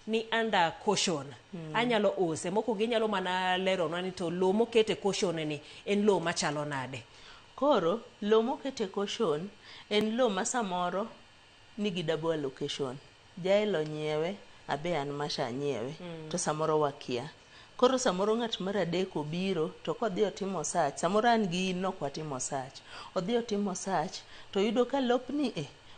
ni under caution anyalo use moko ginyalo mana lero na ni to lo mokete caution ni en lo machalo nade. Koro lo mokete caution en lo ma samoro nigi double allocation. Jaelo nyiewe abe an masha nyiewe to samoro wakia. Koro samoro ng'at mar adek obiro to kodhi otimo search, samoro an gi in nok watimo search. Odhi otimo search to yudo ka lopni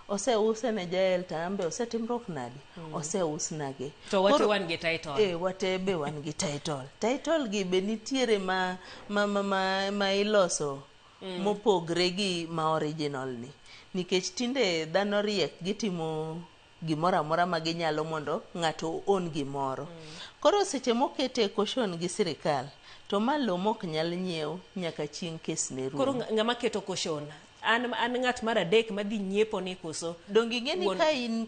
oseuse ne jael to ambe osetimruok nadi, oseusnage. To wate wan gi title. Wate be wan gi title. Title gi be nitiere ma iloso mopogre gi ma original ni. Nikech tinde dhano riek gitimo gimoro amora ma ginyalo mondo ng'ato on gimoro. Koro seche mokete caution gi sirikal to malo mok nyal nyiew nyaka chieng' kes ne rum. Koro ng'ama keto caution an ng'at mar adek madhi nyiepo ni koso dongi ngeni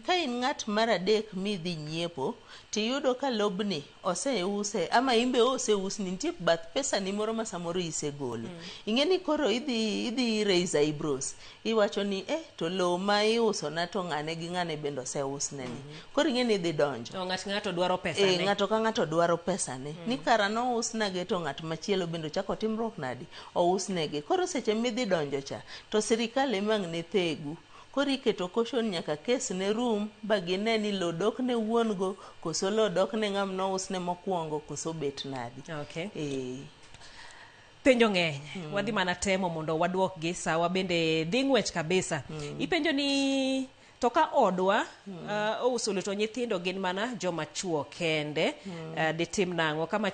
ka in ng'at mar adek midhi nyiepo tiyudo ka lobni oseuse ama imbe oseus ni nitie bath pesa ni moro ma samoro isegolo. Ingeni koro idhi raise eyebrows iwacho ni to lo ma iuso na to ng'ane gi ng'ane bendo oseusne ni. Koro ingeni idhi donjo. Ng'ato dwaro pesa ne. Ng'ato ka ng'ato dwaro pesa ne. Ni kara no usnage to ng'at machielo bendo chako timruok nadi ousnege. Koro seche midhi donjo cha to sirikal emang ne thegu. Koro iketo caution nyaka kes ne rum ba gine ni lo dok ne wuon go koso lo dok ne ng'am no usne mokwongo koso bet nadi. Okay. Penjo ng'eny. Wadhi mana temo mondo waduok gi sawa bende dhi ng'wech kabisa. Ipenjo ni to ka odwa ouso to nyithindo gin mana joma chuo kende ditim nang'o kama